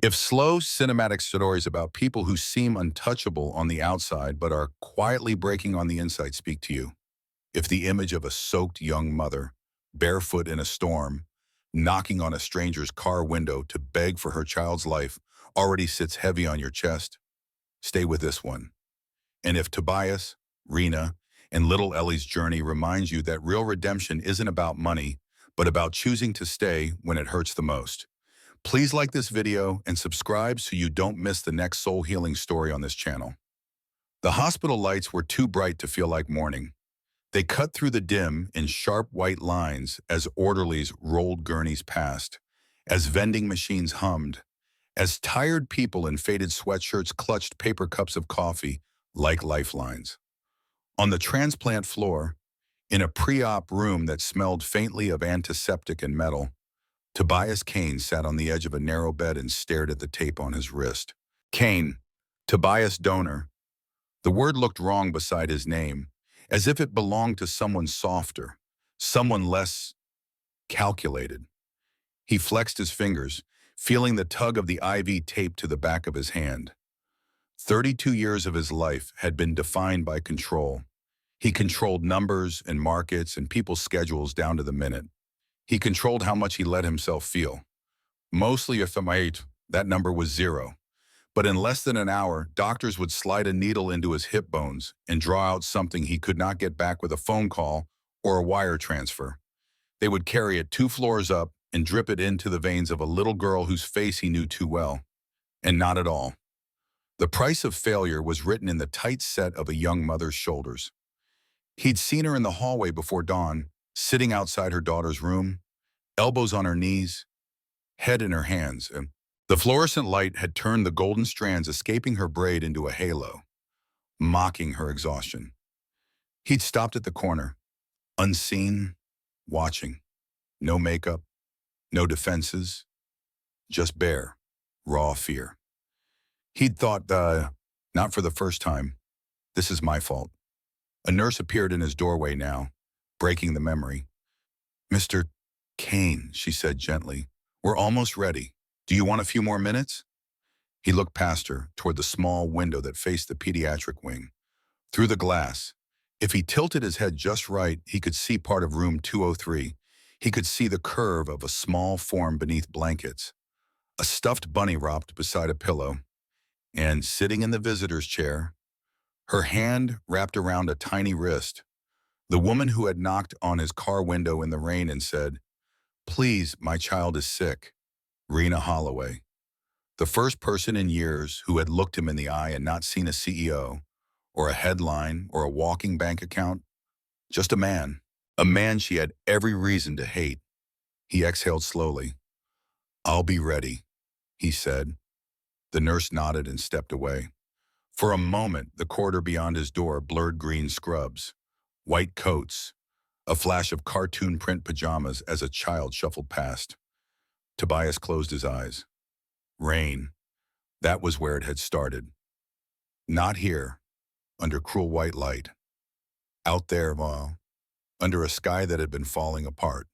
If slow cinematic stories about people who seem untouchable on the outside but are quietly breaking on the inside speak to you, if the image of a soaked young mother, barefoot in a storm, knocking on a stranger's car window to beg for her child's life already sits heavy on your chest, stay with this one. And if Tobias, Reena, and little Ellie's journey reminds you that real redemption isn't about money, but about choosing to stay when it hurts the most, please like this video and subscribe so you don't miss the next soul-healing story on this channel. The hospital lights were too bright to feel like morning. They cut through the dim in sharp white lines as orderlies rolled gurneys past, as vending machines hummed, as tired people in faded sweatshirts clutched paper cups of coffee like lifelines. On the transplant floor, in a pre-op room that smelled faintly of antiseptic and metal, Tobias Kane sat on the edge of a narrow bed and stared at the tape on his wrist. Kane, Tobias donor. The word looked wrong beside his name, as if it belonged to someone softer, someone less calculated. He flexed his fingers, feeling the tug of the IV tape to the back of his hand. 32 years of his life had been defined by control. He controlled numbers and markets and people's schedules down to the minute. He controlled how much he let himself feel. Mostly if I'm eight, that number was 0. But in less than an hour, doctors would slide a needle into his hip bones and draw out something he could not get back with a phone call or a wire transfer. They would carry it 2 floors up and drip it into the veins of a little girl whose face he knew too well. And not at all. The price of failure was written in the tight set of a young mother's shoulders. He'd seen her in the hallway before dawn, sitting outside her daughter's room, elbows on her knees, head in her hands, and the fluorescent light had turned the golden strands escaping her braid into a halo, mocking her exhaustion. He'd stopped at the corner, unseen, watching. No makeup, no defenses, just bare, raw fear. He'd thought, not for the first time, this is my fault. A nurse appeared in his doorway now, breaking the memory. "Mr. Kane," she said gently, "we're almost ready. Do you want a few more minutes?" He looked past her, toward the small window that faced the pediatric wing. Through the glass, if he tilted his head just right, he could see part of room 203. He could see the curve of a small form beneath blankets. A stuffed bunny rocked beside a pillow, and sitting in the visitor's chair, her hand wrapped around a tiny wrist, the woman who had knocked on his car window in the rain and said, "Please, my child is sick." Reena Holloway. The first person in years who had looked him in the eye and not seen a CEO, or a headline, or a walking bank account. Just a man she had every reason to hate. He exhaled slowly. "I'll be ready," he said. The nurse nodded and stepped away. For a moment, the corridor beyond his door blurred green scrubs, white coats, a flash of cartoon print pajamas as a child shuffled past. Tobias closed his eyes. Rain. That was where it had started. Not here, under cruel white light. Out there, under a sky that had been falling apart.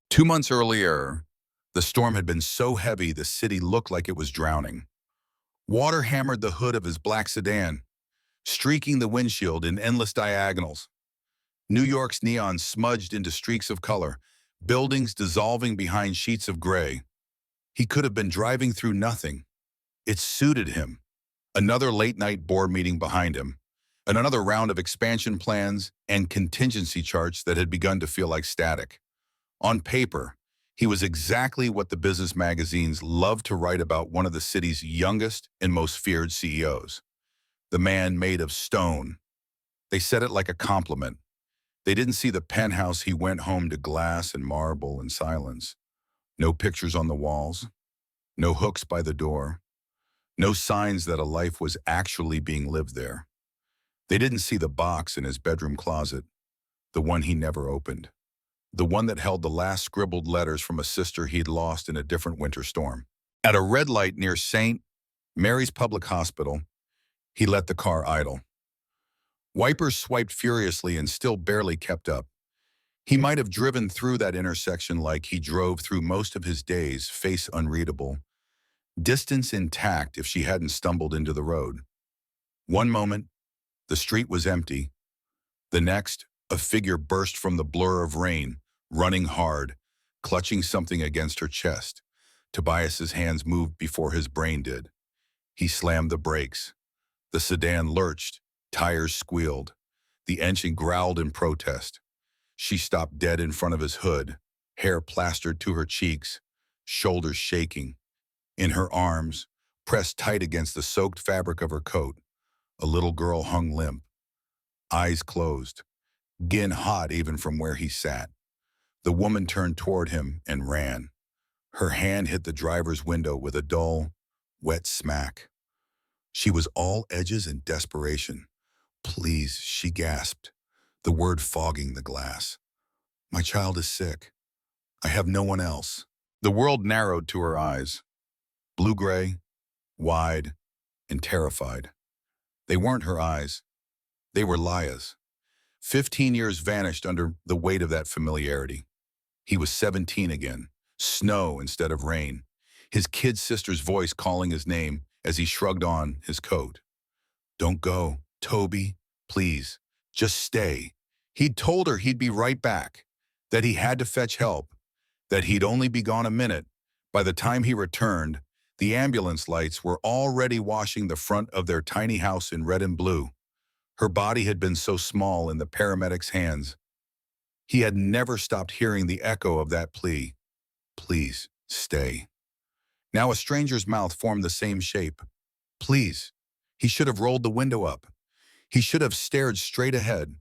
2 months earlier, the storm had been so heavy the city looked like it was drowning. Water hammered the hood of his black sedan, streaking the windshield in endless diagonals. New York's neon smudged into streaks of color, buildings dissolving behind sheets of gray. He could have been driving through nothing. It suited him. Another late-night board meeting behind him, and another round of expansion plans and contingency charts that had begun to feel like static. On paper, he was exactly what the business magazines loved to write about one of the city's youngest and most feared CEOs. The man made of stone. They said it like a compliment. They didn't see the penthouse he went home to glass and marble and silence. No pictures on the walls. No hooks by the door. No signs that a life was actually being lived there. They didn't see the box in his bedroom closet, the one he never opened. The one that held the last scribbled letters from a sister he'd lost in a different winter storm. At a red light near St. Mary's Public Hospital, he let the car idle. Wipers swiped furiously and still barely kept up. He might have driven through that intersection like he drove through most of his days, face unreadable. Distance intact if she hadn't stumbled into the road. One moment, the street was empty. The next, a figure burst from the blur of rain, running hard, clutching something against her chest. Tobias's hands moved before his brain did. He slammed the brakes. The sedan lurched, tires squealed. The engine growled in protest. She stopped dead in front of his hood, hair plastered to her cheeks, shoulders shaking. In her arms, pressed tight against the soaked fabric of her coat, a little girl hung limp, eyes closed, skin hot even from where he sat. The woman turned toward him and ran. Her hand hit the driver's window with a dull, wet smack. She was all edges and desperation. "Please," she gasped, the word fogging the glass. "My child is sick. I have no one else." The world narrowed to her eyes, blue-gray, wide, and terrified. They weren't her eyes. They were Laya's. 15 years vanished under the weight of that familiarity. He was 17 again, snow instead of rain, his kid sister's voice calling his name as he shrugged on his coat. "Don't go, Toby, please, just stay." He'd told her he'd be right back, that he had to fetch help, that he'd only be gone a minute. By the time he returned, the ambulance lights were already washing the front of their tiny house in red and blue. Her body had been so small in the paramedics' hands. He had never stopped hearing the echo of that plea. "Please, stay." Now a stranger's mouth formed the same shape. "Please." He should have rolled the window up. He should have stared straight ahead.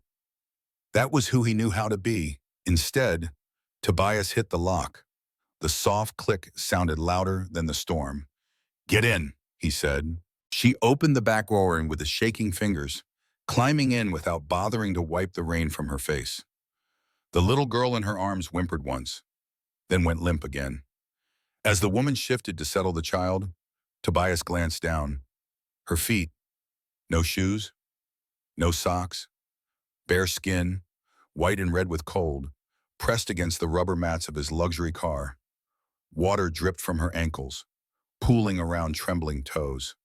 That was who he knew how to be. Instead, Tobias hit the lock. The soft click sounded louder than the storm. "Get in," he said. She opened the back door with the shaking fingers, climbing in without bothering to wipe the rain from her face. The little girl in her arms whimpered once, then went limp again. As the woman shifted to settle the child, Tobias glanced down. Her feet, no shoes, no socks, bare skin, white and red with cold, pressed against the rubber mats of his luxury car. Water dripped from her ankles, pooling around trembling toes.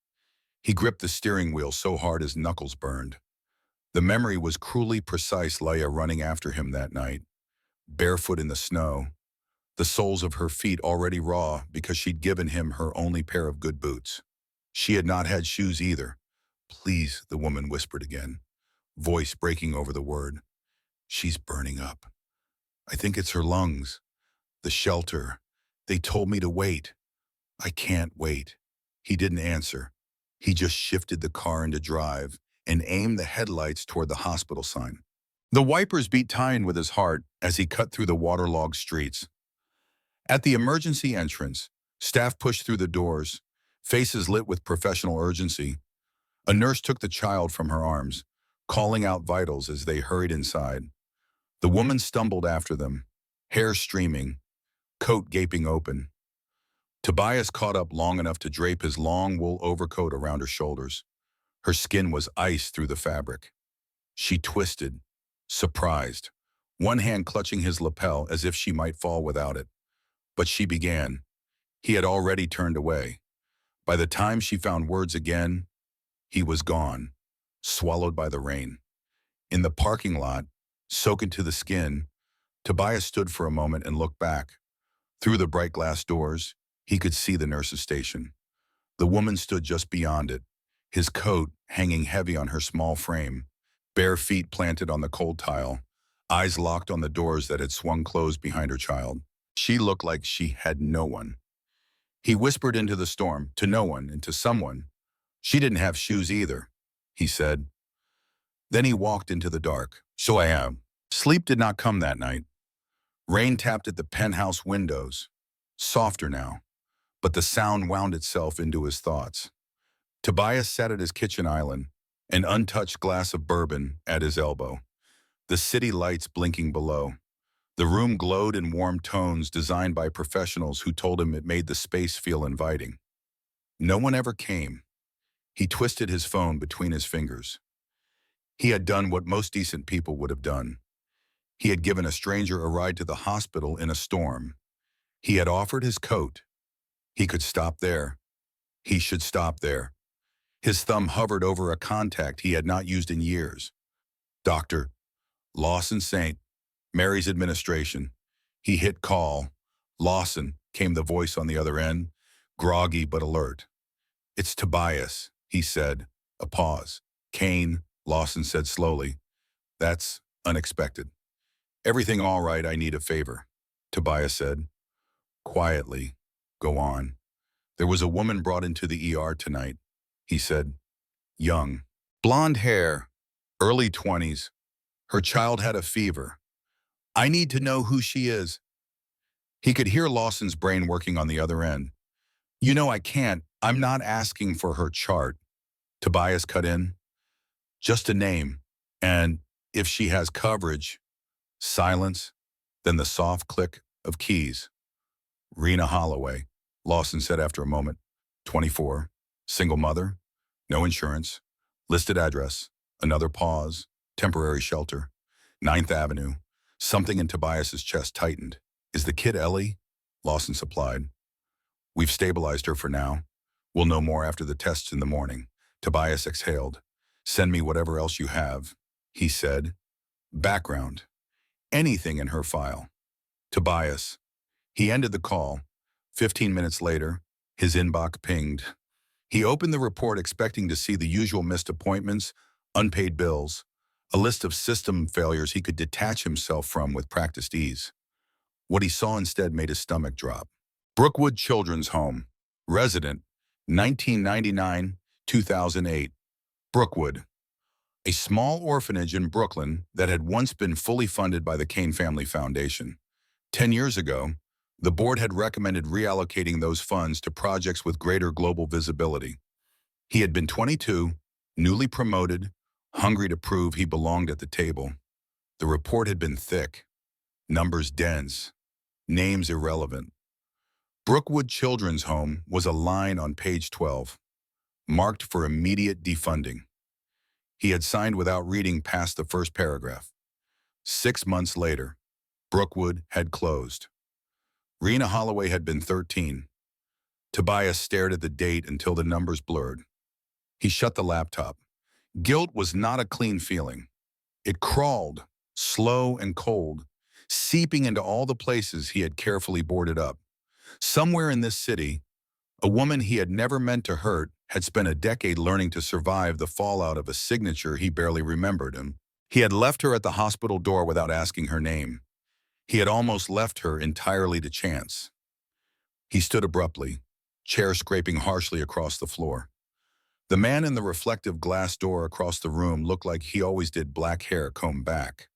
He gripped the steering wheel so hard his knuckles burned. The memory was cruelly precise, Leia running after him that night, barefoot in the snow, the soles of her feet already raw because she'd given him her only pair of good boots. She had not had shoes either. "Please," the woman whispered again, voice breaking over the word. "She's burning up. I think it's her lungs. The shelter. They told me to wait." "I can't wait." He didn't answer. He just shifted the car into drive and aimed the headlights toward the hospital sign. The wipers beat time with his heart as he cut through the waterlogged streets. At the emergency entrance, staff pushed through the doors, faces lit with professional urgency. A nurse took the child from her arms, calling out vitals as they hurried inside. The woman stumbled after them, hair streaming, coat gaping open. Tobias caught up long enough to drape his long wool overcoat around her shoulders. Her skin was ice through the fabric. She twisted, surprised, one hand clutching his lapel as if she might fall without it. But she began. He had already turned away. By the time she found words again, he was gone, swallowed by the rain. In the parking lot, soaking to the skin, Tobias stood for a moment and looked back. Through the bright glass doors, he could see the nurse's station. The woman stood just beyond it, his coat hanging heavy on her small frame, bare feet planted on the cold tile, eyes locked on the doors that had swung closed behind her child. She looked like she had no one. He whispered into the storm, to no one and to someone. "She didn't have shoes either," he said. Then he walked into the dark. So I am. Sleep did not come that night. Rain tapped at the penthouse windows, softer now, but the sound wound itself into his thoughts. Tobias sat at his kitchen island, an untouched glass of bourbon at his elbow, the city lights blinking below. The room glowed in warm tones designed by professionals who told him it made the space feel inviting. No one ever came. He twisted his phone between his fingers. He had done what most decent people would have done. He had given a stranger a ride to the hospital in a storm. He had offered his coat. He could stop there. He should stop there. His thumb hovered over a contact he had not used in years. Dr. Lawson St. Mary's administration. He hit call. Lawson, came the voice on the other end, groggy but alert. It's Tobias, he said. A pause. Kane, Lawson said slowly. That's unexpected. Everything all right, I need a favor, Tobias said. Quietly. Go on. There was a woman brought into the ER tonight, he said. Young. Blonde hair. Early 20s. Her child had a fever. I need to know who she is. He could hear Lawson's brain working on the other end. You know I can't. I'm not asking for her chart. Tobias cut in. Just a name. And if she has coverage. Silence. Then the soft click of keys. Reena Holloway, Lawson said after a moment. 24. Single mother. No insurance. Listed address. Another pause. Temporary shelter. 9th Avenue. Something in Tobias's chest tightened. Is the kid Ellie? Lawson supplied. We've stabilized her for now. We'll know more after the tests in the morning. Tobias exhaled. Send me whatever else you have, he said. Background. Anything in her file. Tobias. He ended the call. 15 minutes later, his inbox pinged. He opened the report expecting to see the usual missed appointments, unpaid bills, a list of system failures he could detach himself from with practiced ease. What he saw instead made his stomach drop. Brookwood Children's Home. Resident. 1999-2008. Brookwood. A small orphanage in Brooklyn that had once been fully funded by the Kane Family Foundation. 10 years ago, the board had recommended reallocating those funds to projects with greater global visibility. He had been 22, newly promoted, hungry to prove he belonged at the table. The report had been thick, numbers dense, names irrelevant. Brookwood Children's Home was a line on page 12, marked for immediate defunding. He had signed without reading past the first paragraph. 6 months later, Brookwood had closed. Reena Holloway had been 13. Tobias stared at the date until the numbers blurred. He shut the laptop. Guilt was not a clean feeling. It crawled, slow and cold, seeping into all the places he had carefully boarded up. Somewhere in this city, a woman he had never meant to hurt had spent a decade learning to survive the fallout of a signature he barely remembered him. He had left her at the hospital door without asking her name. He had almost left her entirely to chance. He stood abruptly, chair scraping harshly across the floor. The man in the reflective glass door across the room looked like he always did, black hair combed back.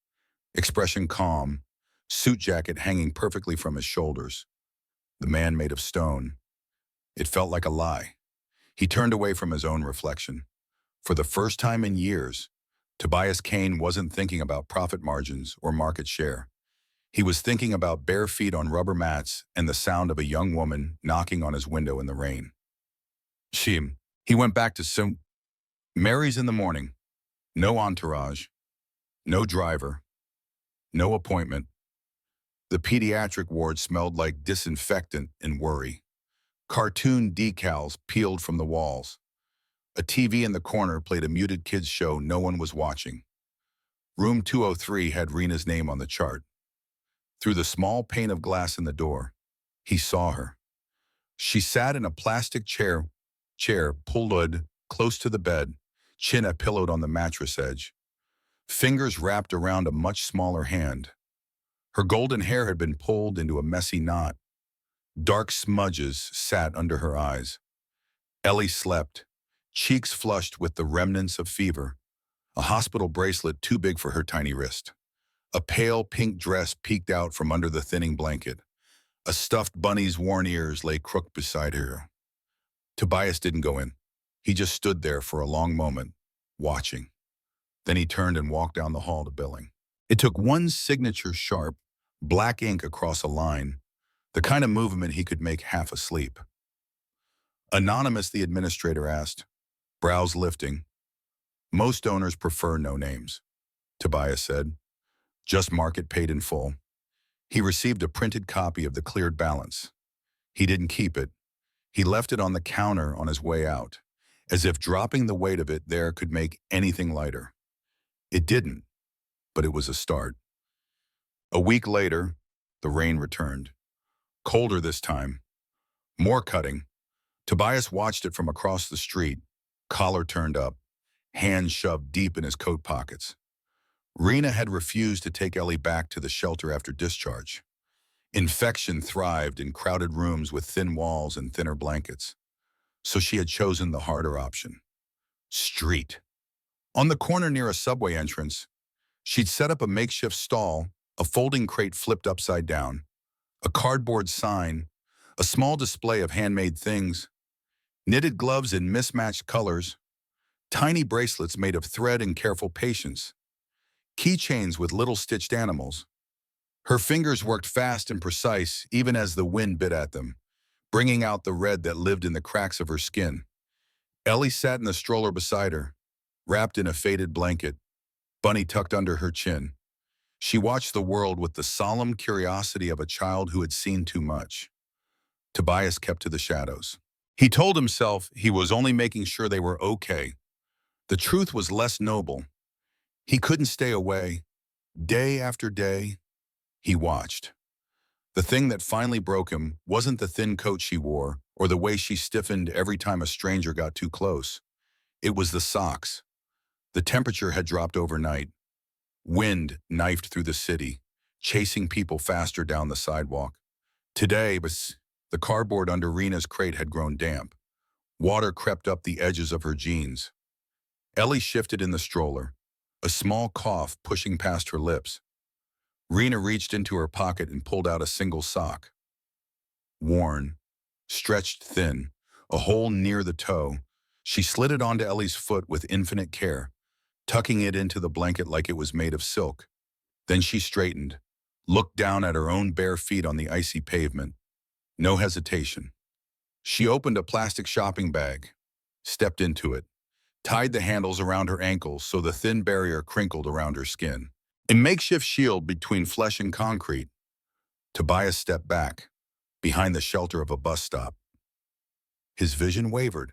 Expression calm, suit jacket hanging perfectly from his shoulders. The man made of stone. It felt like a lie. He turned away from his own reflection. For the first time in years, Tobias Kane wasn't thinking about profit margins or market share. He was thinking about bare feet on rubber mats and the sound of a young woman knocking on his window in the rain. He went back to Mary's in the morning. No entourage. No driver. No appointment. The pediatric ward smelled like disinfectant and worry. Cartoon decals peeled from the walls. A TV in the corner played a muted kids show no one was watching. Room 203 had Reena's name on the chart. Through the small pane of glass in the door, he saw her. She sat in a plastic chair pulled close to the bed, chin pillowed on the mattress edge. Fingers wrapped around a much smaller hand. Her golden hair had been pulled into a messy knot. Dark smudges sat under her eyes. Ellie slept, cheeks flushed with the remnants of fever, a hospital bracelet too big for her tiny wrist. A pale pink dress peeked out from under the thinning blanket. A stuffed bunny's worn ears lay crooked beside her. Tobias didn't go in. He just stood there for a long moment, watching. Then he turned and walked down the hall to billing. It took one signature sharp, black ink across a line, the kind of movement he could make half asleep. Anonymous, the administrator asked, brows lifting. Most donors prefer no names, Tobias said. Just mark it paid in full. He received a printed copy of the cleared balance. He didn't keep it. He left it on the counter on his way out, as if dropping the weight of it there could make anything lighter. It didn't, but it was a start. A week later, the rain returned. Colder this time, more cutting. Tobias watched it from across the street, collar turned up, hands shoved deep in his coat pockets. Reena had refused to take Ellie back to the shelter after discharge. Infection thrived in crowded rooms with thin walls and thinner blankets, so she had chosen the harder option. Street. On the corner near a subway entrance, she'd set up a makeshift stall, a folding crate flipped upside down, a cardboard sign, a small display of handmade things, knitted gloves in mismatched colors, tiny bracelets made of thread and careful patience, keychains with little stitched animals. Her fingers worked fast and precise even as the wind bit at them, bringing out the red that lived in the cracks of her skin. Ellie sat in the stroller beside her, wrapped in a faded blanket, bunny tucked under her chin. She watched the world with the solemn curiosity of a child who had seen too much. Tobias kept to the shadows. He told himself he was only making sure they were okay. The truth was less noble. He couldn't stay away. Day after day, he watched. The thing that finally broke him wasn't the thin coat she wore or the way she stiffened every time a stranger got too close. It was the socks. The temperature had dropped overnight. Wind knifed through the city, chasing people faster down the sidewalk. Today, the cardboard under Reena's crate had grown damp. Water crept up the edges of her jeans. Ellie shifted in the stroller, a small cough pushing past her lips. Reena reached into her pocket and pulled out a single sock. Worn, stretched thin, a hole near the toe, she slid it onto Ellie's foot with infinite care, tucking it into the blanket like it was made of silk. Then she straightened, looked down at her own bare feet on the icy pavement. No hesitation. She opened a plastic shopping bag, stepped into it, tied the handles around her ankles so the thin barrier crinkled around her skin. A makeshift shield between flesh and concrete. Tobias stepped back, behind the shelter of a bus stop. His vision wavered.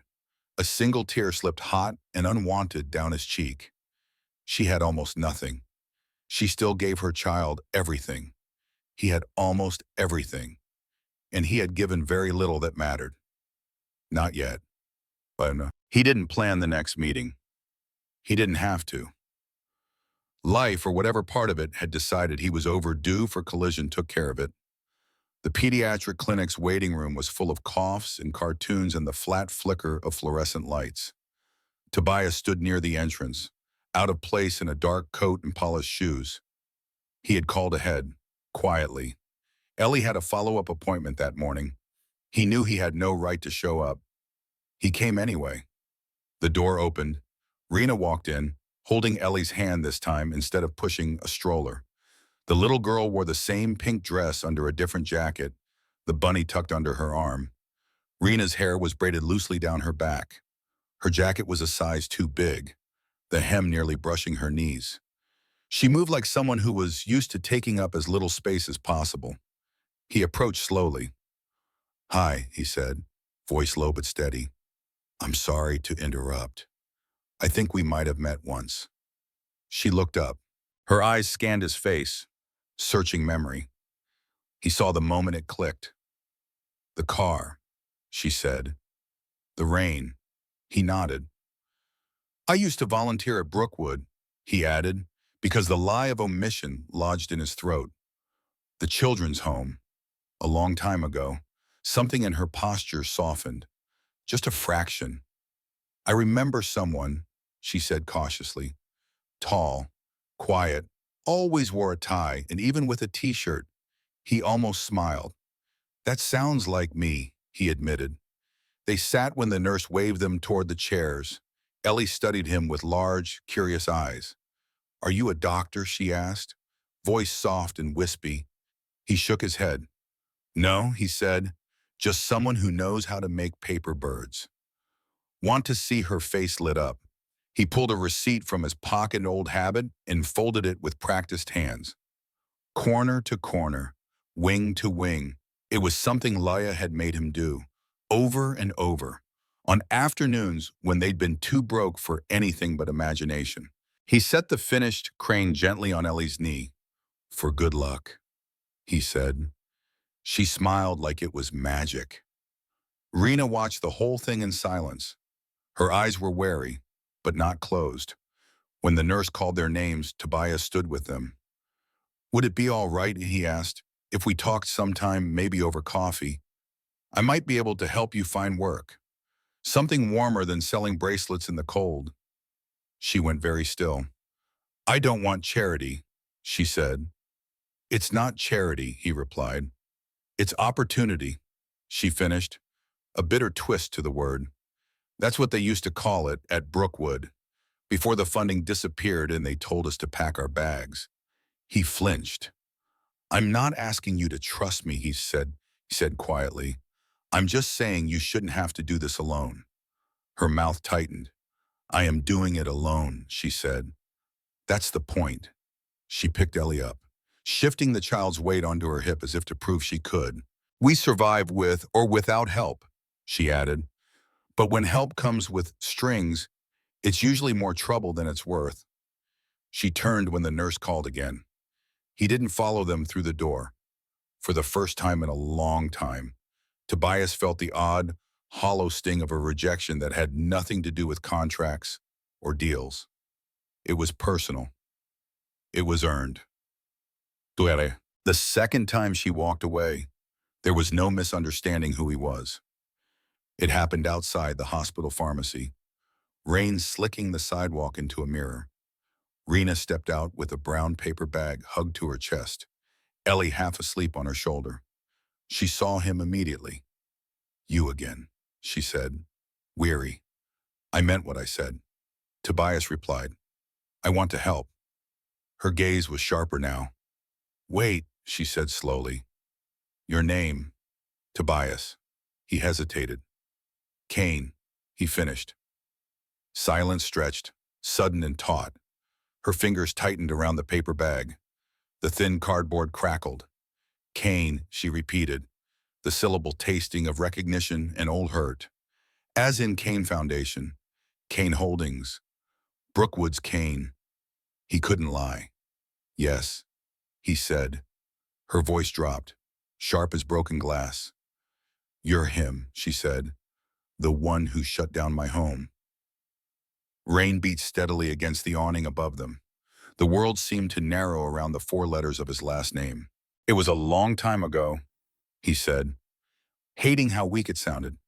A single tear slipped hot and unwanted down his cheek. She had almost nothing. She still gave her child everything. He had almost everything. And he had given very little that mattered. Not yet. But no. He didn't plan the next meeting. He didn't have to. Life, or whatever part of it, had decided he was overdue for collision, took care of it. The pediatric clinic's waiting room was full of coughs and cartoons and the flat flicker of fluorescent lights. Tobias stood near the entrance, out of place in a dark coat and polished shoes. He had called ahead, quietly. Ellie had a follow-up appointment that morning. He knew he had no right to show up. He came anyway. The door opened. Reena walked in, holding Ellie's hand this time instead of pushing a stroller. The little girl wore the same pink dress under a different jacket, the bunny tucked under her arm. Reena's hair was braided loosely down her back. Her jacket was a size too big, the hem nearly brushing her knees. She moved like someone who was used to taking up as little space as possible. He approached slowly. "Hi," he said, voice low but steady. "I'm sorry to interrupt. I think we might have met once." She looked up. Her eyes scanned his face, searching memory. He saw the moment it clicked. "The car," she said. "The rain." He nodded. "I used to volunteer at Brookwood," he added, because the lie of omission lodged in his throat. "The children's home. A long time ago." Something in her posture softened. Just a fraction. "I remember someone," she said cautiously. "Tall, quiet, always wore a tie, and even with a t-shirt." He almost smiled. "That sounds like me," he admitted. They sat when the nurse waved them toward the chairs. Ellie studied him with large, curious eyes. "Are you a doctor?" she asked, voice soft and wispy. He shook his head. "No," he said, "just someone who knows how to make paper birds." Want to see her face lit up. He pulled a receipt from his pocket, old habit, and folded it with practiced hands. Corner to corner, wing to wing. It was something Laya had made him do, over and over, on afternoons when they'd been too broke for anything but imagination. He set the finished crane gently on Ellie's knee. "For good luck," he said. She smiled like it was magic. Reena watched the whole thing in silence. Her eyes were wary, but not closed. When the nurse called their names, Tobias stood with them. "Would it be all right," he asked, "if we talked sometime, maybe over coffee? I might be able to help you find work. Something warmer than selling bracelets in the cold." She went very still. "I don't want charity," she said. "It's not charity," he replied. "It's opportunity," she finished, a bitter twist to the word. "That's what they used to call it at Brookwood, before the funding disappeared and they told us to pack our bags." He flinched. "I'm not asking you to trust me," he said quietly. "I'm just saying you shouldn't have to do this alone." Her mouth tightened. "I am doing it alone," she said. "That's the point." She picked Ellie up, shifting the child's weight onto her hip as if to prove she could. "We survive with or without help," she added. "But when help comes with strings, it's usually more trouble than it's worth." She turned when the nurse called again. He didn't follow them through the door. For the first time in a long time, Tobias felt the odd, hollow sting of a rejection that had nothing to do with contracts or deals. It was personal. It was earned. Duele. The second time she walked away, there was no misunderstanding who he was. It happened outside the hospital pharmacy, rain slicking the sidewalk into a mirror. Reena stepped out with a brown paper bag hugged to her chest, Ellie half asleep on her shoulder. She saw him immediately. "You again," she said, weary. "I meant what I said." Tobias replied, "I want to help." Her gaze was sharper now. "Wait," she said slowly. "Your name?" "Tobias." He hesitated. "Kane," he finished. Silence stretched, sudden and taut. Her fingers tightened around the paper bag. The thin cardboard crackled. "Kane," she repeated, the syllable tasting of recognition and old hurt. As in Kane Foundation, Kane Holdings, Brookwood's Kane. He couldn't lie. "Yes," he said. Her voice dropped, sharp as broken glass. "You're him," she said, "the one who shut down my home." Rain beat steadily against the awning above them. The world seemed to narrow around the four letters of his last name. "It was a long time ago," he said, hating how weak it sounded.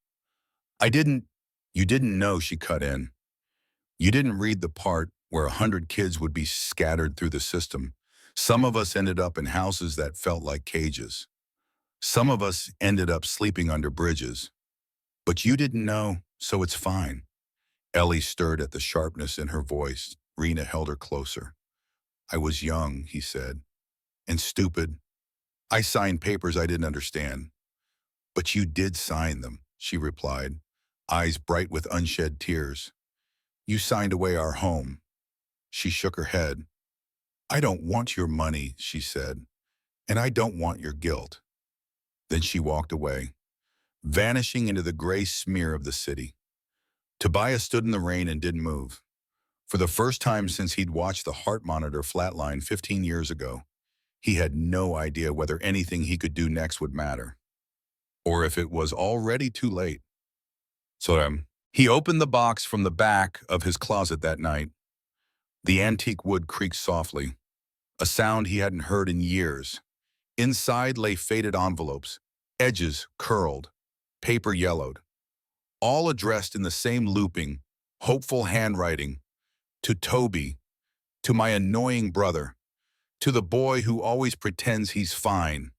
You didn't know," she cut in. "You didn't read the part where 100 kids would be scattered through the system. Some of us ended up in houses that felt like cages. Some of us ended up sleeping under bridges. But you didn't know, so it's fine." Ellie stirred at the sharpness in her voice. Reena held her closer. "I was young," he said, "and stupid. I signed papers I didn't understand." "But you did sign them," she replied, eyes bright with unshed tears. "You signed away our home." She shook her head. "I don't want your money," she said, "and I don't want your guilt." Then she walked away, vanishing into the gray smear of the city. Tobias stood in the rain and didn't move. For the first time since he'd watched the heart monitor flatline 15 years ago, he had no idea whether anything he could do next would matter, or if it was already too late. So he opened the box from the back of his closet that night. The antique wood creaked softly, a sound he hadn't heard in years. Inside lay faded envelopes, edges curled, paper yellowed, all addressed in the same looping, hopeful handwriting. "To Toby, to my annoying brother, to the boy who always pretends he's fine."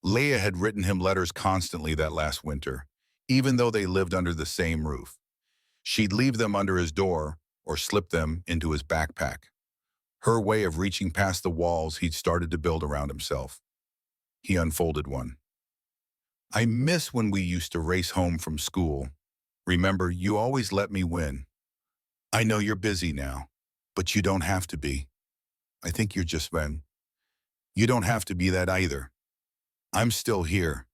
Leah had written him letters constantly that last winter, even though they lived under the same roof. She'd leave them under his door or slip them into his backpack. Her way of reaching past the walls he'd started to build around himself. He unfolded one. "I miss when we used to race home from school. Remember, you always let me win. I know you're busy now, but you don't have to be. I think you're just men. You don't have to be that either. I'm still here.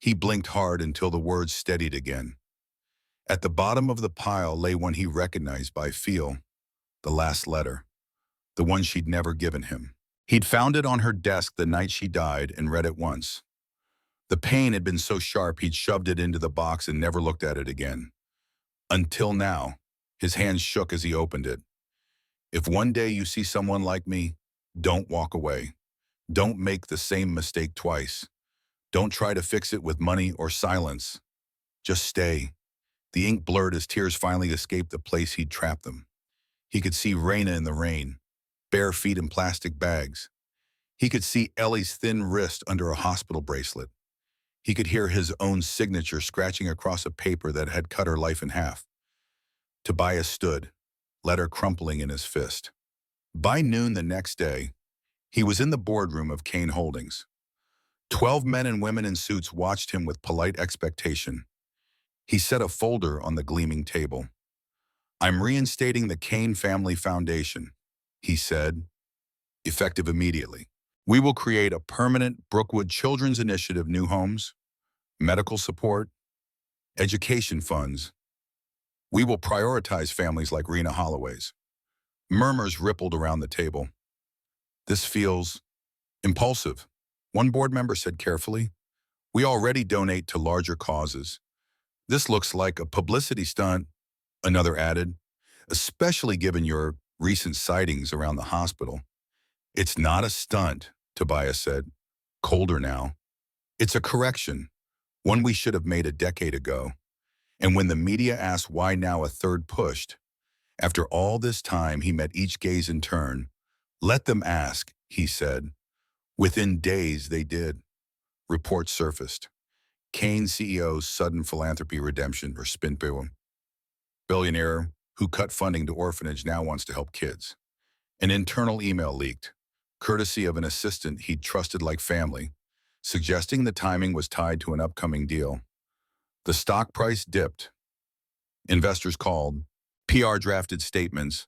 He blinked hard until the words steadied again. At the bottom of the pile lay one he recognized by feel, the last letter, the one she'd never given him. He'd found it on her desk the night she died and read it once. The pain had been so sharp he'd shoved it into the box and never looked at it again. Until now, his hands shook as he opened it. If one day you see someone like me, don't walk away. Don't make the same mistake twice. Don't try to fix it with money or silence. Just stay. The ink blurred as tears finally escaped the place he'd trapped them. He could see Reena in the rain, bare feet in plastic bags. He could see Ellie's thin wrist under a hospital bracelet. He could hear his own signature scratching across a paper that had cut her life in half. Tobias stood, letter crumpling in his fist. By noon the next day, he was in the boardroom of Kane Holdings. 12 men and women in suits watched him with polite expectation. He set a folder on the gleaming table. I'm reinstating the Kane Family Foundation, he said, effective immediately. We will create a permanent Brookwood Children's Initiative new homes, medical support, education funds. We will prioritize families like Reena Holloway's. Murmurs rippled around the table. This feels impulsive, one board member said carefully. We already donate to larger causes. This looks like a publicity stunt, another added, especially given your recent sightings around the hospital. It's not a stunt, Tobias said, colder now. It's a correction, one we should have made a decade ago. And when the media asked why now a third pushed, after all this time he met each gaze in turn. Let them ask, he said. Within days they did. Reports surfaced. Kane CEO's sudden philanthropy redemption or spin boom. Billionaire who cut funding to orphanage now wants to help kids. An internal email leaked, courtesy of an assistant he'd trusted like family, suggesting the timing was tied to an upcoming deal. The stock price dipped. Investors called. PR drafted statements.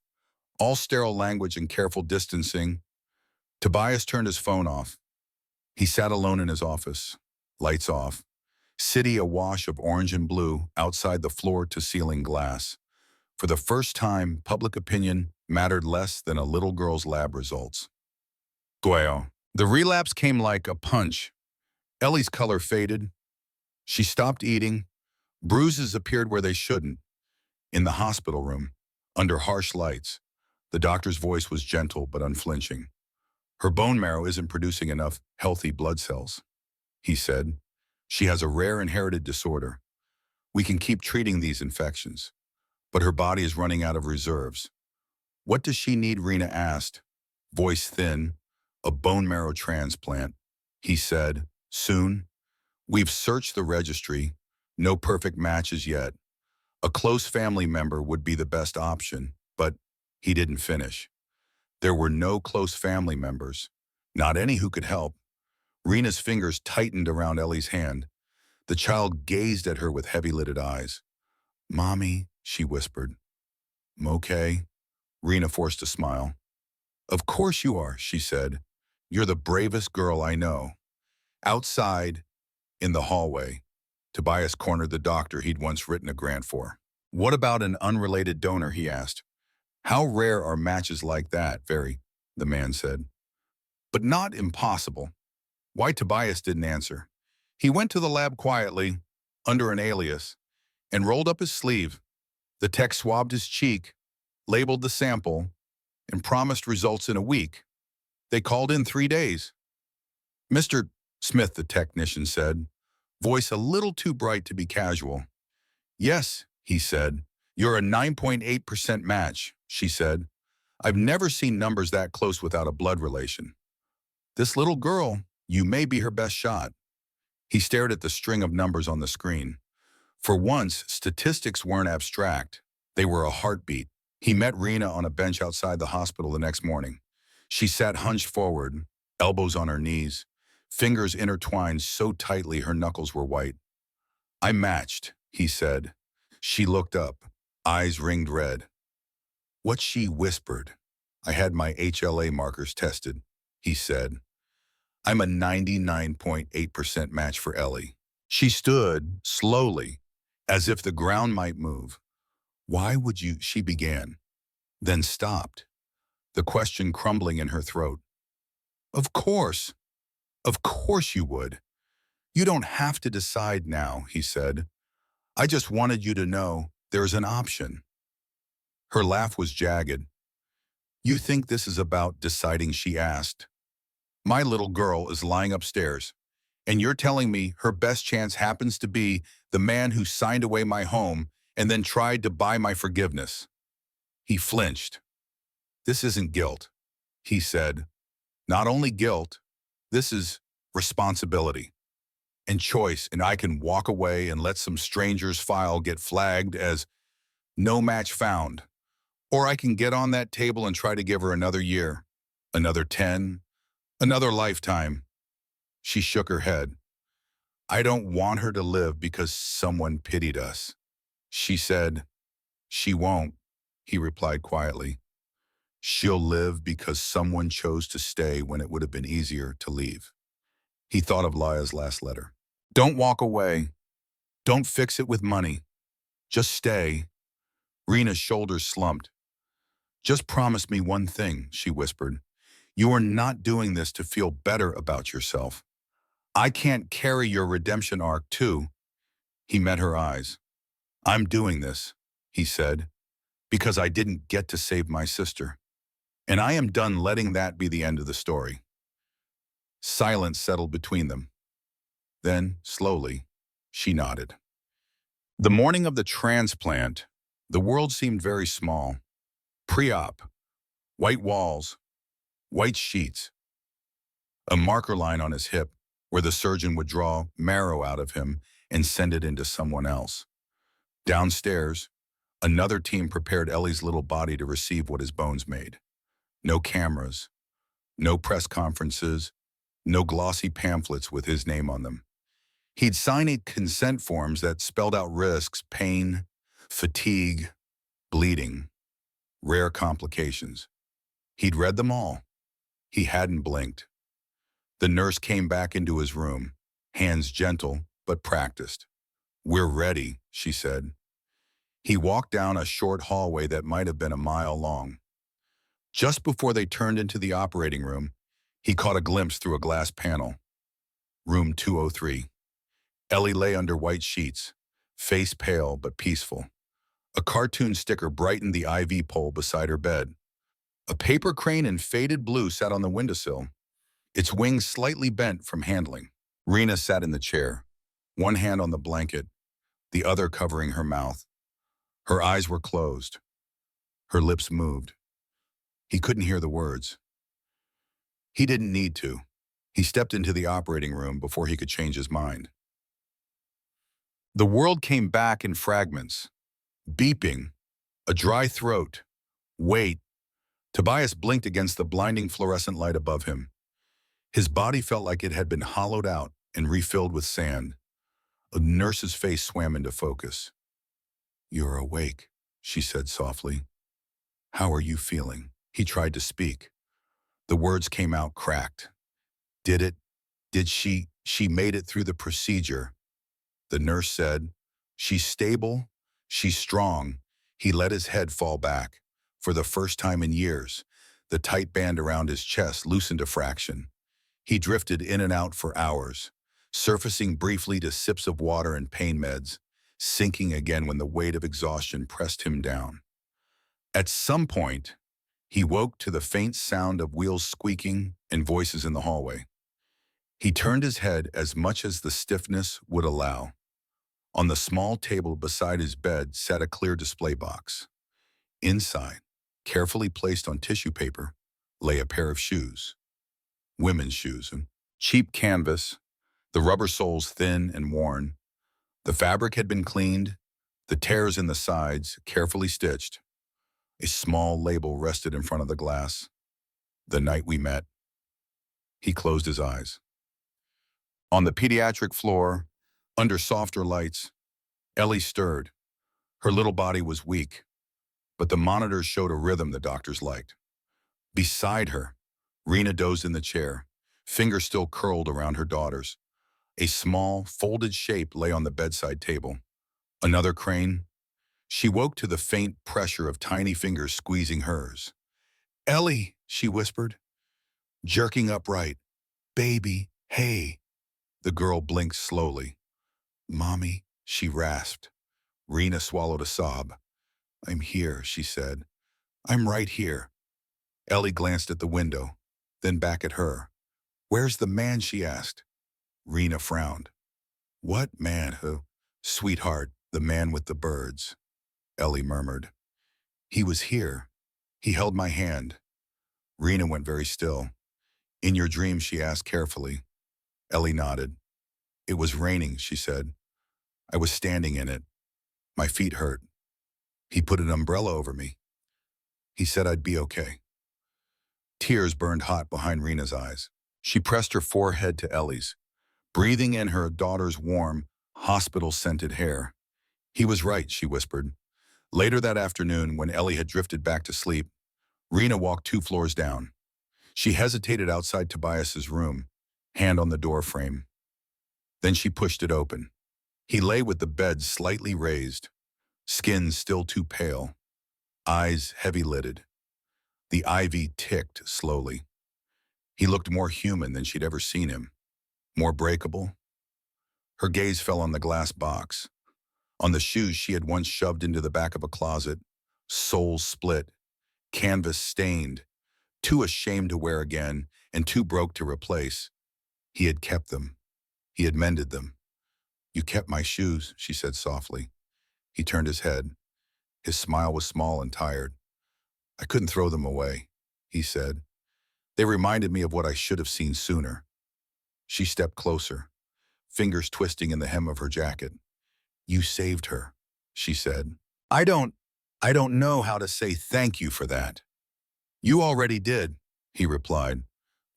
All sterile language and careful distancing. Tobias turned his phone off. He sat alone in his office, lights off. City awash of orange and blue outside the floor-to-ceiling glass. For the first time, public opinion mattered less than a little girl's lab results. Guayo. The relapse came like a punch. Ellie's color faded. She stopped eating. Bruises appeared where they shouldn't. In the hospital room, under harsh lights, the doctor's voice was gentle but unflinching. Her bone marrow isn't producing enough healthy blood cells, he said. She has a rare inherited disorder. We can keep treating these infections, but her body is running out of reserves. What does she need? Reena asked, voice thin. A bone marrow transplant, he said. Soon. We've searched the registry. No perfect matches yet. A close family member would be the best option, but he didn't finish. There were no close family members, not any who could help. Reena's fingers tightened around Ellie's hand. The child gazed at her with heavy-lidded eyes. Mommy, she whispered. Okay. Reena forced a smile. Of course you are, she said. You're the bravest girl I know. Outside, in the hallway, Tobias cornered the doctor he'd once written a grant for. What about an unrelated donor, he asked. How rare are matches like that? Very, the man said. But not impossible. Why? Tobias didn't answer. He went to the lab quietly, under an alias, and rolled up his sleeve. The tech swabbed his cheek, labeled the sample, and promised results in a week. They called in 3 days. Mr. Smith, the technician said, voice a little too bright to be casual. Yes, he said. You're a 9.8% match, she said. I've never seen numbers that close without a blood relation. This little girl, you may be her best shot. He stared at the string of numbers on the screen. For once, statistics weren't abstract. They were a heartbeat. He met Reena on a bench outside the hospital the next morning. She sat hunched forward, elbows on her knees, fingers intertwined so tightly her knuckles were white. I matched, he said. She looked up, eyes ringed red. What? She whispered. I had my HLA markers tested, he said. I'm a 99.8% match for Ellie. She stood slowly, as if the ground might move. Why would you, she began, then stopped, the question crumbling in her throat. Of course, of course you would. You don't have to decide now, he said. I just wanted you to know there's an option. Her laugh was jagged. You think this is about deciding, she asked. My little girl is lying upstairs, and you're telling me her best chance happens to be the man who signed away my home and then tried to buy my forgiveness. He flinched. This isn't guilt, he said. Not only guilt, this is responsibility and choice, and I can walk away and let some stranger's file get flagged as no match found. Or I can get on that table and try to give her another year, another 10, another lifetime. She shook her head. I don't want her to live because someone pitied us. She said, she won't, he replied quietly. She'll live because someone chose to stay when it would have been easier to leave. He thought of Laya's last letter. Don't walk away. Don't fix it with money. Just stay. Reena's shoulders slumped. Just promise me one thing, she whispered. You are not doing this to feel better about yourself. I can't carry your redemption arc too. He met her eyes. I'm doing this, he said, because I didn't get to save my sister. And I am done letting that be the end of the story. Silence settled between them. Then, slowly, she nodded. The morning of the transplant, the world seemed very small. Pre-op, white walls, white sheets, a marker line on his hip where the surgeon would draw marrow out of him and send it into someone else. Downstairs, another team prepared Ellie's little body to receive what his bones made. No cameras, no press conferences, no glossy pamphlets with his name on them. He'd signed consent forms that spelled out risks, pain, fatigue, bleeding, rare complications. He'd read them all. He hadn't blinked. The nurse came back into his room, hands gentle but practiced. We're ready, she said. He walked down a short hallway that might have been a mile long. Just before they turned into the operating room, he caught a glimpse through a glass panel. Room 203. Ellie lay under white sheets, face pale but peaceful. A cartoon sticker brightened the IV pole beside her bed. A paper crane in faded blue sat on the windowsill, its wings slightly bent from handling. Reena sat in the chair, one hand on the blanket, the other covering her mouth. Her eyes were closed. Her lips moved. He couldn't hear the words. He didn't need to. He stepped into the operating room before he could change his mind. The world came back in fragments. Beeping, a dry throat. Wait. Tobias blinked against the blinding fluorescent light above him. His body felt like it had been hollowed out and refilled with sand. A nurse's face swam into focus. You're awake, she said softly. How are you feeling? He tried to speak. The words came out cracked. Did she made it through the procedure. The nurse said, she's stable, she's strong. He let his head fall back. For the first time in years, the tight band around his chest loosened a fraction. He drifted in and out for hours, surfacing briefly to sips of water and pain meds, sinking again when the weight of exhaustion pressed him down. At some point, he woke to the faint sound of wheels squeaking and voices in the hallway. He turned his head as much as the stiffness would allow. On the small table beside his bed sat a clear display box. Inside, carefully placed on tissue paper, lay a pair of shoes. Women's shoes, cheap canvas, the rubber soles thin and worn. The fabric had been cleaned, the tears in the sides carefully stitched. A small label rested in front of the glass. The night we met. He closed his eyes. On the pediatric floor, under softer lights, Ellie stirred. Her little body was weak, but the monitors showed a rhythm the doctors liked. Beside her, Reena dozed in the chair, fingers still curled around her daughter's. A small, folded shape lay on the bedside table. Another crane. She woke to the faint pressure of tiny fingers squeezing hers. "Ellie," she whispered, jerking upright. "Baby, hey." The girl blinked slowly. "Mommy," she rasped. Reena swallowed a sob. "I'm here," she said. "I'm right here." Ellie glanced at the window, then back at her. "Where's the man?" she asked. Reena frowned. "What man, who?" "Sweetheart, the man with the birds," Ellie murmured. "He was here. He held my hand." Reena went very still. "In your dream?" she asked carefully. Ellie nodded. "It was raining," she said. "I was standing in it. My feet hurt. He put an umbrella over me. He said I'd be okay." Tears burned hot behind Reena's eyes. She pressed her forehead to Ellie's, breathing in her daughter's warm, hospital-scented hair. "He was right," she whispered. Later that afternoon, when Ellie had drifted back to sleep, Reena walked 2 floors down. She hesitated outside Tobias's room, hand on the door frame. Then she pushed it open. He lay with the bed slightly raised, skin still too pale, eyes heavy-lidded. The IV ticked slowly. He looked more human than she'd ever seen him, more breakable. Her gaze fell on the glass box, on the shoes she had once shoved into the back of a closet, soles split, canvas stained, too ashamed to wear again and too broke to replace. He had kept them. He had mended them. "You kept my shoes," she said softly. He turned his head. His smile was small and tired. "I couldn't throw them away," he said. "They reminded me of what I should have seen sooner." She stepped closer, fingers twisting in the hem of her jacket. "You saved her," she said. I don't know how to say thank you for that." "You already did," he replied,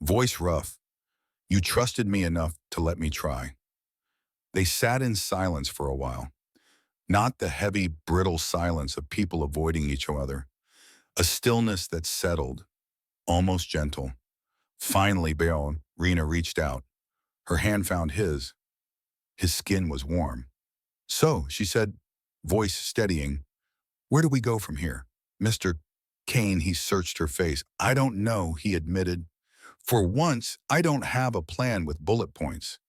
voice rough. "You trusted me enough to let me try." They sat in silence for a while, not the heavy, brittle silence of people avoiding each other, a stillness that settled, almost gentle. Finally, Reena reached out. Her hand found his. His skin was warm. "So," she said, voice steadying, "where do we go from here?" "Mr. Kane," he searched her face. "I don't know," he admitted. "For once, I don't have a plan with bullet points."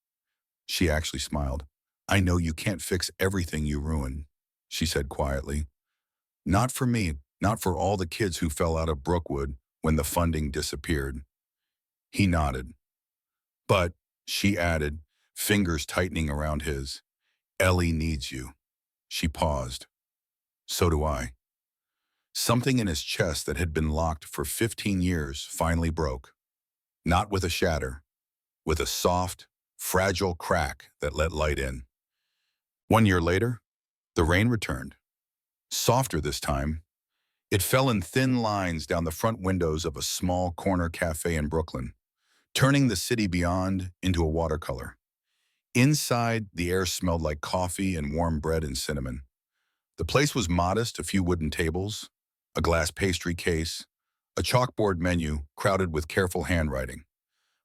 She actually smiled. "I know you can't fix everything you ruined," she said quietly. "Not for me, not for all the kids who fell out of Brookwood when the funding disappeared." He nodded. "But," she added, fingers tightening around his, "Ellie needs you." She paused. "So do I." Something in his chest that had been locked for 15 years finally broke. Not with a shatter, with a soft, fragile crack that let light in. 1 year later, the rain returned. Softer this time. It fell in thin lines down the front windows of a small corner cafe in Brooklyn, turning the city beyond into a watercolor. Inside, the air smelled like coffee and warm bread and cinnamon. The place was modest, a few wooden tables, a glass pastry case, a chalkboard menu crowded with careful handwriting.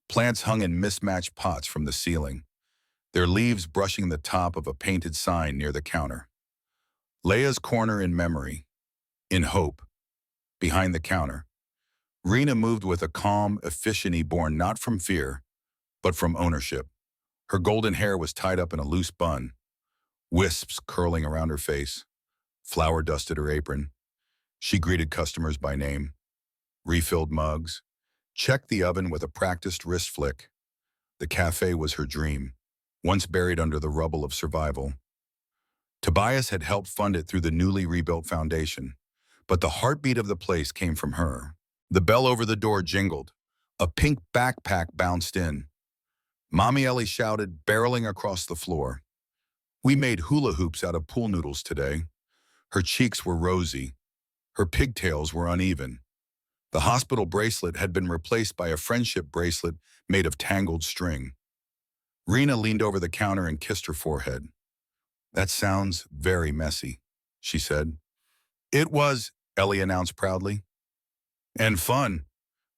Plants hung in mismatched pots from the ceiling, their leaves brushing the top of a painted sign near the counter. Leia's corner in memory, in hope, behind the counter. Reena moved with a calm efficiency born not from fear, but from ownership. Her golden hair was tied up in a loose bun, wisps curling around her face. Flour dusted her apron. She greeted customers by name, refilled mugs, checked the oven with a practiced wrist flick. The cafe was her dream, once buried under the rubble of survival. Tobias had helped fund it through the newly rebuilt foundation, but the heartbeat of the place came from her. The bell over the door jingled. A pink backpack bounced in. Mommy Ellie shouted, barreling across the floor. "We made hula hoops out of pool noodles today." Her cheeks were rosy. Her pigtails were uneven. The hospital bracelet had been replaced by a friendship bracelet made of tangled string. Reena leaned over the counter and kissed her forehead. "That sounds very messy," she said. "It was," Ellie announced proudly. "And fun."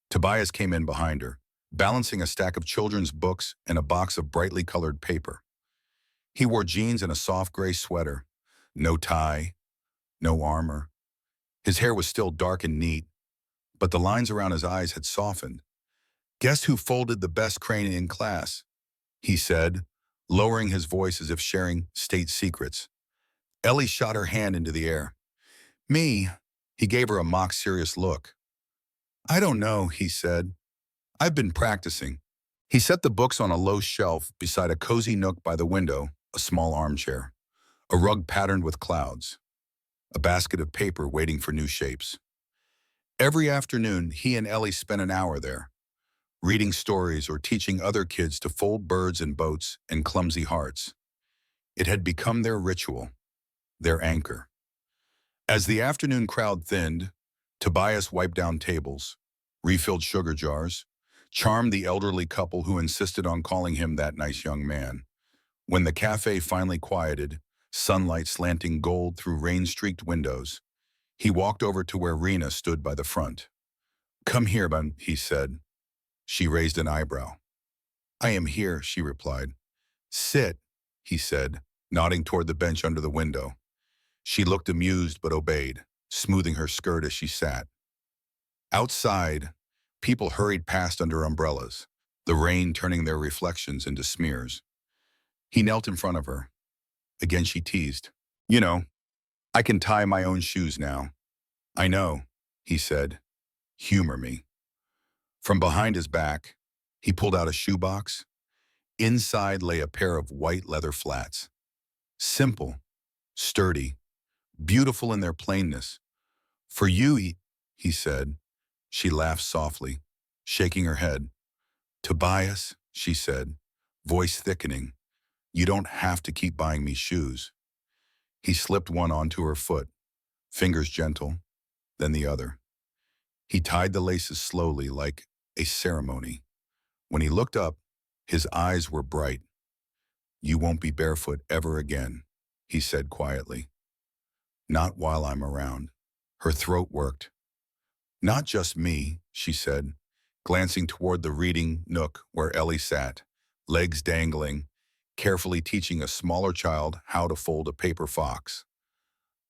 Tobias came in behind her, balancing a stack of children's books and a box of brightly colored paper. He wore jeans and a soft gray sweater. No tie, no armor. His hair was still dark and neat, but the lines around his eyes had softened. "Guess who folded the best crane in class?" he said, lowering his voice as if sharing state secrets. Ellie shot her hand into the air. "Me." He gave her a mock-serious look. "I don't know," he said. "I've been practicing." He set the books on a low shelf beside a cozy nook by the window, a small armchair, a rug patterned with clouds, a basket of paper waiting for new shapes. Every afternoon, he and Ellie spent an hour there, reading stories or teaching other kids to fold birds and boats and clumsy hearts. It had become their ritual, their anchor. As the afternoon crowd thinned, Tobias wiped down tables, refilled sugar jars, charmed the elderly couple who insisted on calling him that nice young man. When the cafe finally quieted, sunlight slanting gold through rain-streaked windows, he walked over to where Reena stood by the front. "Come here, man," he said. She raised an eyebrow. "I am here," she replied. "Sit," he said, nodding toward the bench under the window. She looked amused but obeyed, smoothing her skirt as she sat. Outside, people hurried past under umbrellas, the rain turning their reflections into smears. He knelt in front of her. Again she teased. "You know, I can tie my own shoes now." "I know," he said. "Humor me." From behind his back, he pulled out a shoebox. Inside lay a pair of white leather flats. Simple, sturdy, beautiful in their plainness. "For you," he said. She laughed softly, shaking her head. "Tobias," she said, voice thickening, "you don't have to keep buying me shoes." He slipped one onto her foot, fingers gentle, then the other. He tied the laces slowly, like a ceremony. When he looked up, his eyes were bright. "You won't be barefoot ever again," he said quietly. "Not while I'm around." Her throat worked. "Not just me," she said, glancing toward the reading nook where Ellie sat, legs dangling, carefully teaching a smaller child how to fold a paper fox.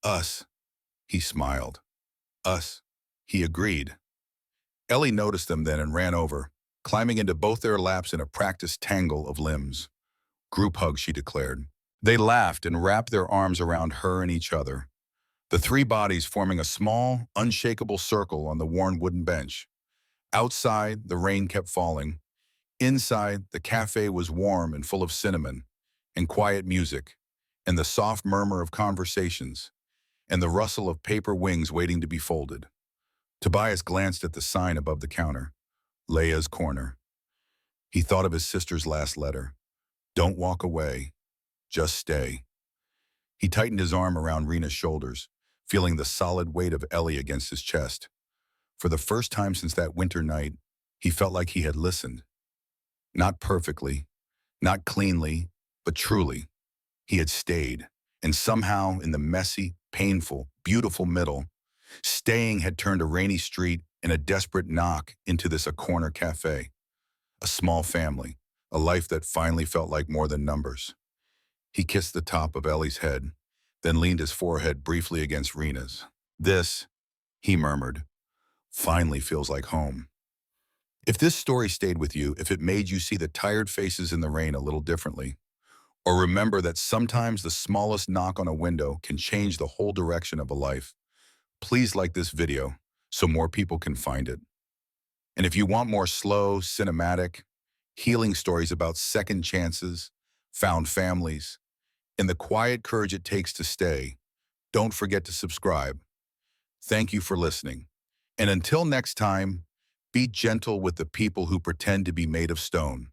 "Us," he smiled. "Us," he agreed. Ellie noticed them then and ran over, climbing into both their laps in a practiced tangle of limbs. "Group hug," she declared. They laughed and wrapped their arms around her and each other, the three bodies forming a small, unshakable circle on the worn wooden bench. Outside, the rain kept falling. Inside, the cafe was warm and full of cinnamon, and quiet music, and the soft murmur of conversations, and the rustle of paper wings waiting to be folded. Tobias glanced at the sign above the counter, Leia's Corner. He thought of his sister's last letter. "Don't walk away. Just stay." He tightened his arm around Reena's shoulders, feeling the solid weight of Ellie against his chest. For the first time since that winter night, he felt like he had listened. Not perfectly, not cleanly, but truly. He had stayed, and somehow in the messy, painful, beautiful middle, staying had turned a rainy street and a desperate knock into this a corner cafe. A small family, a life that finally felt like more than numbers. He kissed the top of Ellie's head, then leaned his forehead briefly against Reena's. "This," he murmured, "finally feels like home." If this story stayed with you, if it made you see the tired faces in the rain a little differently, or remember that sometimes the smallest knock on a window can change the whole direction of a life, please like this video so more people can find it. And if you want more slow, cinematic, healing stories about second chances, found families, and the quiet courage it takes to stay, don't forget to subscribe. Thank you for listening. And until next time, be gentle with the people who pretend to be made of stone.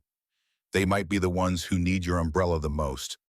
They might be the ones who need your umbrella the most.